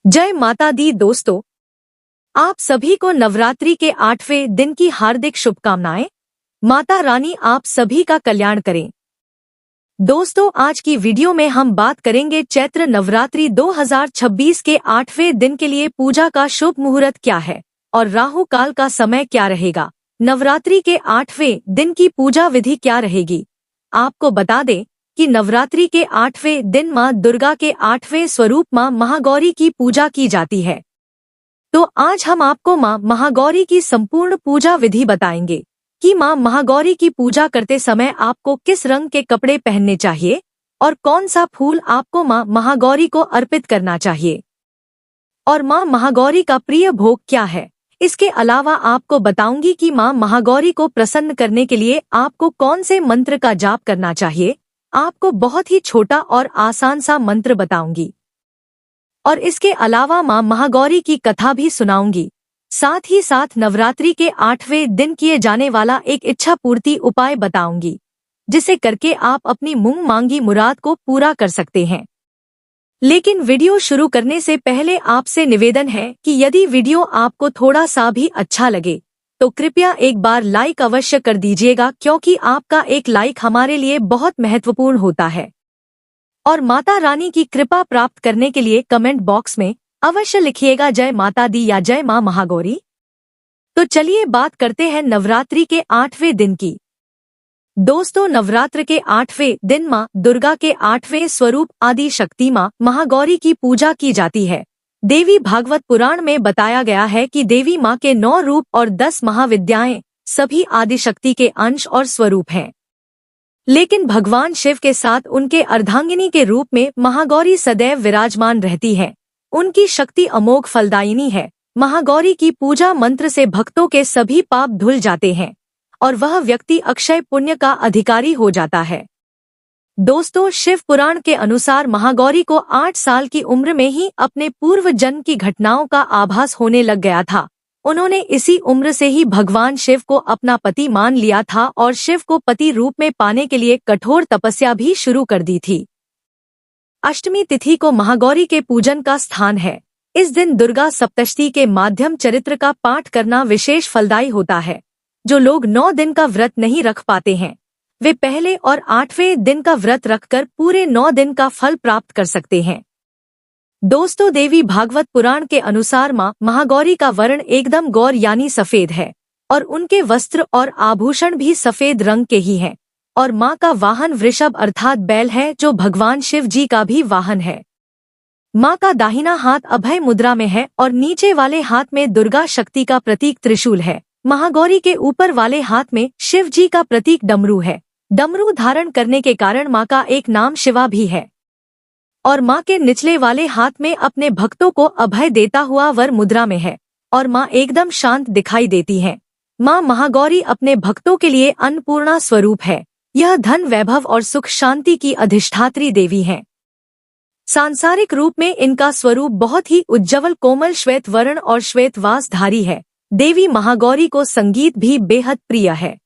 जय माता दी दोस्तों, आप सभी को नवरात्रि के 8वें दिन की हार्दिक शुभकामनाएं। माता रानी आप सभी का कल्याण करें। दोस्तों, आज की वीडियो में हम बात करेंगे चैत्र नवरात्रि 2026 के 8वें दिन के लिए पूजा का शुभ मुहूर्त क्या है और राहु काल का समय क्या रहेगा। नवरात्रि के 8वें दिन की पूजा विधि क्या रहेगी। आपको बता दें कि नवरात्रि के 8वें दिन मां दुर्गा के 8वें स्वरूप मां महागौरी की पूजा की जाती है। तो आज हम आपको मां महागौरी की संपूर्ण पूजा विधि बताएंगे कि मां महागौरी की पूजा करते समय आपको किस रंग के कपड़े पहनने चाहिए और कौन सा फूल आपको मां महागौरी को अर्पित करना चाहिए और मां महागौरी का प्रिय भोग क्या है। इसके अलावा आपको बताऊंगी कि मां महागौरी को प्रसन्न करने के लिए आपको कौन से मंत्र का जाप करना चाहिए। आपको बहुत ही छोटा और आसान सा मंत्र बताऊंगी और इसके अलावा मां महागौरी की कथा भी सुनाऊंगी। साथ ही साथ नवरात्रि के 8वें दिन किए जाने वाला एक इच्छा पूर्ति उपाय बताऊंगी, जिसे करके आप अपनी मुंह मांगी मुराद को पूरा कर सकते हैं। लेकिन वीडियो शुरू करने से पहले आपसे निवेदन है कि यदि वीडियो आपको थोड़ा सा भी अच्छा लगे तो कृपया एक बार लाइक अवश्य कर दीजिएगा, क्योंकि आपका एक लाइक हमारे लिए बहुत महत्वपूर्ण होता है। और माता रानी की कृपा प्राप्त करने के लिए कमेंट बॉक्स में अवश्य लिखिएगा जय माता दी या जय मां महागौरी। तो चलिए बात करते हैं नवरात्रि के 8वें दिन की। दोस्तों, नवरात्र के 8वें दिन मां दुर्गा के 8वें स्वरूप आदि शक्ति मां महागौरी की पूजा की जाती है। देवी भागवत पुराण में बताया गया है कि देवी मां के 9 रूप और 10 महाविद्याएं सभी आदिशक्ति के अंश और स्वरूप हैं। लेकिन भगवान शिव के साथ उनके अर्धांगिनी के रूप में महागौरी सदैव विराजमान रहती है। उनकी शक्ति अमोघ फलदायिनी है। महागौरी की पूजा मंत्र से भक्तों के सभी पाप धुल जाते हैं और वह व्यक्ति अक्षय पुण्य का अधिकारी हो जाता है। दोस्तों, शिव पुराण के अनुसार महागौरी को 8 साल की उम्र में ही अपने पूर्व जन्म की घटनाओं का आभास होने लग गया था। उन्होंने इसी उम्र से ही भगवान शिव को अपना पति मान लिया था और शिव को पति रूप में पाने के लिए कठोर तपस्या भी शुरू कर दी थी। अष्टमी तिथि को महागौरी के पूजन का स्थान है। इस दिन दुर्गा सप्तशती के माध्यम चरित्र का पाठ करना विशेष फलदायी होता है। जो लोग 9 दिन का व्रत नहीं रख पाते हैं, वे पहले और 8वें दिन का व्रत रखकर पूरे 9 दिन का फल प्राप्त कर सकते हैं। दोस्तों, देवी भागवत पुराण के अनुसार मां महागौरी का वर्ण एकदम गौर यानी सफेद है और उनके वस्त्र और आभूषण भी सफेद रंग के ही हैं और मां का वाहन वृषभ अर्थात बैल है, जो भगवान शिव जी का भी वाहन है। मां का दाहिना हाथ अभय मुद्रा में है और नीचे वाले हाथ में दुर्गा शक्ति का प्रतीक त्रिशूल है। महागौरी के ऊपर वाले हाथ में शिव जी का प्रतीक डमरू है। डमरू धारण करने के कारण मां का एक नाम शिवा भी है और मां के निचले वाले हाथ में अपने भक्तों को अभय देता हुआ वर मुद्रा में है और मां एकदम शांत दिखाई देती है। मां महागौरी अपने भक्तों के लिए अन्नपूर्णा स्वरूप है। यह धन, वैभव और सुख शांति की अधिष्ठात्री देवी है। सांसारिक रूप में इनका स्वरूप बहुत ही उज्ज्वल कोमल श्वेत वर्ण और श्वेत वासधारी है। देवी महागौरी को संगीत भी बेहद प्रिय है।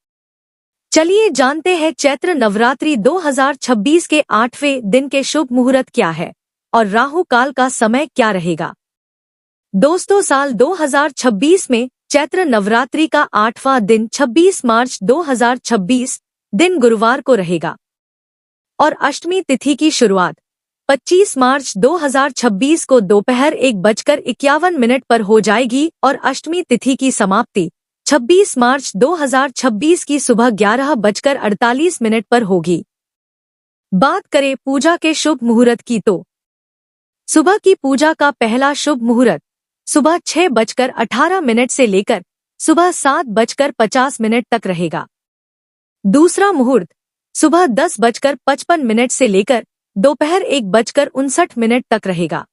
चलिए जानते हैं चैत्र नवरात्रि 2026 के 8वें दिन के शुभ मुहूर्त क्या है और राहु काल का समय क्या रहेगा। दोस्तों, साल 2026 में चैत्र नवरात्रि का 8वां दिन 26 मार्च 2026 दिन गुरुवार को रहेगा और अष्टमी तिथि की शुरुआत 25 मार्च 2026 को दोपहर 1:51 पर हो जाएगी और अष्टमी तिथि की समाप्ति 26 मार्च 2026 की सुबह 11:48 पर होगी। बात करें पूजा के शुभ मुहूर्त की तो सुबह की पूजा का पहला शुभ मुहूर्त सुबह 6:18 से लेकर सुबह 7:50 तक रहेगा। दूसरा मुहूर्त सुबह 10:55 से लेकर दोपहर 1:59 तक रहेगा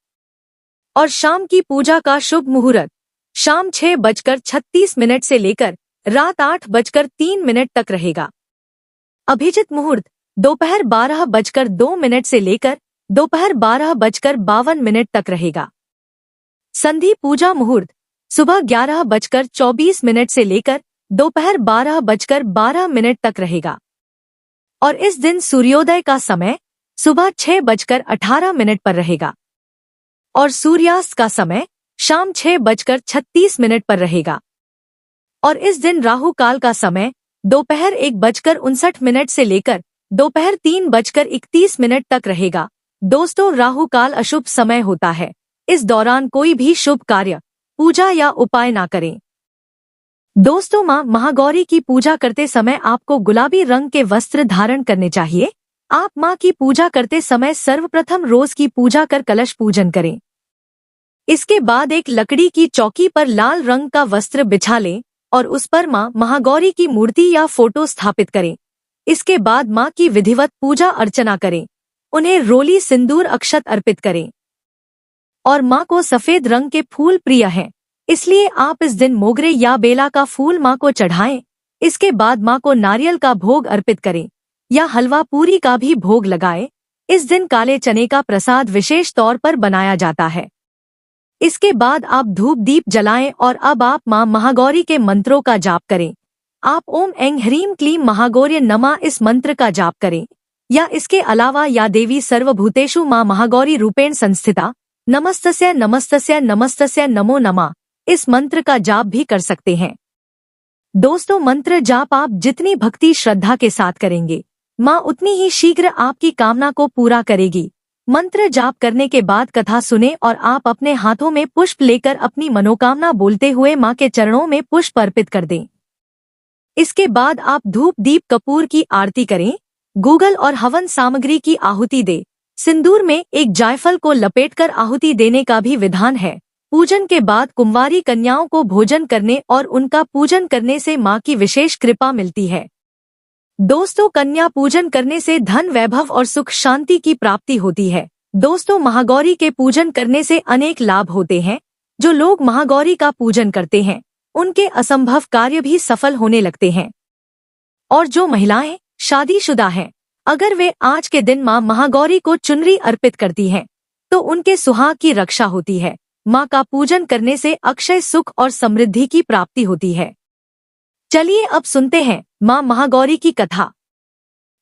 और शाम की पूजा का शुभ मुहूर्त शाम 6:36 से लेकर रात 8:03 तक रहेगा। अभिजित मुहूर्त दोपहर 12:02 से लेकर दोपहर 12:52 तक रहेगा। संधि पूजा मुहूर्त सुबह 11:24 से लेकर दोपहर 12:12 तक रहेगा और इस दिन सूर्योदय का समय सुबह 6:18 पर रहेगा। और सूर्यास्त का समय शाम 6:36 पर रहेगा। और इस दिन राहु काल का समय दोपहर 1:59 से लेकर दोपहर 3:31 तक रहेगा। दोस्तों, राहु काल अशुभ समय होता है। इस दौरान कोई भी शुभ कार्य, पूजा या उपाय ना करें। दोस्तों, माँ महागौरी की पूजा करते समय आपको गुलाबी रंग के वस्त्र धारण करने चाहिए। आप माँ की पूजा करते समय सर्वप्रथम रोज की पूजा कर कलश पूजन करें। इसके बाद एक लकड़ी की चौकी पर लाल रंग का वस्त्र बिछा लें और उस पर माँ महागौरी की मूर्ति या फोटो स्थापित करें। इसके बाद माँ की विधिवत पूजा अर्चना करें। उन्हें रोली सिंदूर अक्षत अर्पित करें। और माँ को सफेद रंग के फूल प्रिय हैं, इसलिए आप इस दिन मोगरे या बेला का फूल माँ को चढ़ाएं। इसके बाद माँ को नारियल का भोग अर्पित करें या हलवा पूरी का भी भोग लगाएं। इस दिन काले चने का प्रसाद विशेष तौर पर बनाया जाता है। इसके बाद आप धूप दीप जलाएं और अब आप माँ महागौरी के मंत्रों का जाप करें। आप ओम ऐं ह्रीं क्लीं महागौर्यै नमः इस मंत्र का जाप करें या इसके अलावा या देवी सर्वभूतेषु माँ महागौरी रूपेण संस्थिता नमस्तस्यै नमस्तस्यै नमस्तस्यै नमो नमः इस मंत्र का जाप भी कर सकते हैं। दोस्तों, मंत्र जाप आप जितनी भक्ति श्रद्धा के साथ करेंगे, माँ उतनी ही शीघ्र आपकी कामना को पूरा करेगी। मंत्र जाप करने के बाद कथा सुने और आप अपने हाथों में पुष्प लेकर अपनी मनोकामना बोलते हुए माँ के चरणों में पुष्प अर्पित कर दें। इसके बाद आप धूप दीप कपूर की आरती करें, गूगल और हवन सामग्री की आहुति दे। सिंदूर में एक जायफल को लपेटकर आहुति देने का भी विधान है। पूजन के बाद कुंवारी कन्याओं को भोजन करने और उनका पूजन करने से माँ की विशेष कृपा मिलती है। दोस्तों, कन्या पूजन करने से धन वैभव और सुख शांति की प्राप्ति होती है। दोस्तों, महागौरी के पूजन करने से अनेक लाभ होते हैं। जो लोग महागौरी का पूजन करते हैं, उनके असंभव कार्य भी सफल होने लगते हैं। और जो महिलाएं शादीशुदा हैं, अगर वे आज के दिन माँ महागौरी को चुनरी अर्पित करती हैं, तो उनके सुहाग की रक्षा होती है। माँ का पूजन करने से अक्षय सुख और समृद्धि की प्राप्ति होती है। चलिए अब सुनते हैं माँ महागौरी की कथा।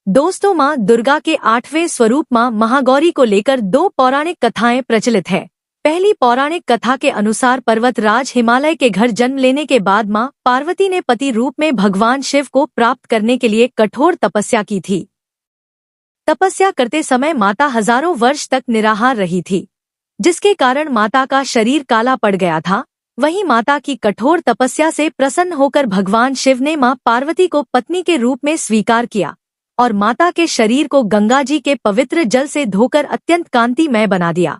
दोस्तों, माँ दुर्गा के 8वें स्वरूप माँ महागौरी को लेकर 2 पौराणिक कथाएं प्रचलित है। पहली पौराणिक कथा के अनुसार पर्वतराज हिमालय के घर जन्म लेने के बाद माँ पार्वती ने पति रूप में भगवान शिव को प्राप्त करने के लिए कठोर तपस्या की थी। तपस्या करते समय माता हजारों वर्ष तक निराहार रही थी, जिसके कारण माता का शरीर काला पड़ गया था। वहीं माता की कठोर तपस्या से प्रसन्न होकर भगवान शिव ने मां पार्वती को पत्नी के रूप में स्वीकार किया और माता के शरीर को गंगा जी के पवित्र जल से धोकर अत्यंत कांतिमय बना दिया।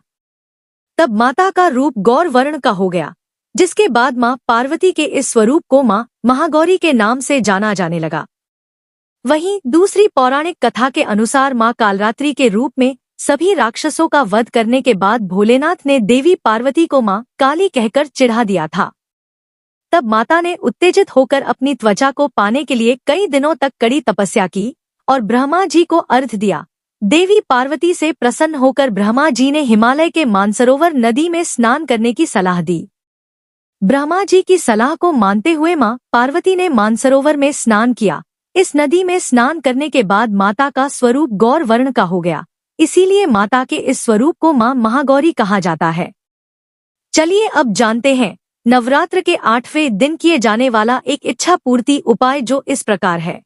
तब माता का रूप गौर वर्ण का हो गया, जिसके बाद मां पार्वती के इस स्वरूप को मां महागौरी के नाम से जाना जाने लगा। वहीं दूसरी पौराणिक कथा के अनुसार मां कालरात्रि के रूप में सभी राक्षसों का वध करने के बाद भोलेनाथ ने देवी पार्वती को मां काली कहकर चिढ़ा दिया था। तब माता ने उत्तेजित होकर अपनी त्वचा को पाने के लिए कई दिनों तक कड़ी तपस्या की और ब्रह्मा जी को अर्घ्य दिया। देवी पार्वती से प्रसन्न होकर ब्रह्मा जी ने हिमालय के मानसरोवर नदी में स्नान करने की सलाह दी। ब्रह्मा जी की सलाह को मानते हुए मां पार्वती ने मानसरोवर में स्नान किया। इस नदी में स्नान करने के बाद माता का स्वरूप गौर वर्ण का हो गया, इसीलिए माता के इस स्वरूप को मां महागौरी कहा जाता है। चलिए अब जानते हैं नवरात्र के 8वें दिन किए जाने वाला एक इच्छा पूर्ति उपाय, जो इस प्रकार है।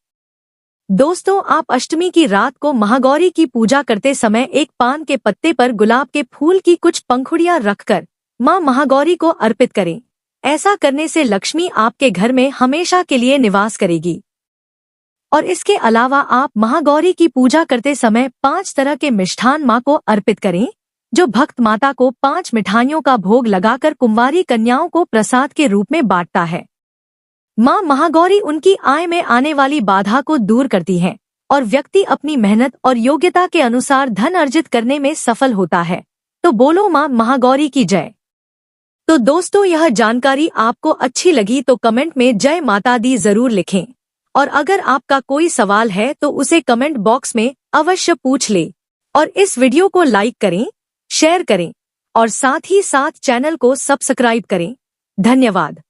दोस्तों, आप अष्टमी की रात को महागौरी की पूजा करते समय एक पान के पत्ते पर गुलाब के फूल की कुछ पंखुड़ियां रखकर मां महागौरी को अर्पित करें। ऐसा करने से लक्ष्मी आपके घर में हमेशा के लिए निवास करेगी। और इसके अलावा आप महागौरी की पूजा करते समय 5 तरह के मिष्ठान माँ को अर्पित करें। जो भक्त माता को 5 मिठाइयों का भोग लगाकर कुंवारी कन्याओं को प्रसाद के रूप में बांटता है। माँ महागौरी उनकी आय में आने वाली बाधा को दूर करती है और व्यक्ति अपनी मेहनत और योग्यता के अनुसार धन अर्जित करने में सफल होता है। तो बोलो माँ महागौरी की जय। तो दोस्तों, यह जानकारी आपको अच्छी लगी तो कमेंट में जय माता दी जरूर लिखें। और अगर आपका कोई सवाल है तो उसे कमेंट बॉक्स में अवश्य पूछ ले। और इस वीडियो को लाइक करें, शेयर करें और साथ ही साथ चैनल को सब्सक्राइब करें। धन्यवाद।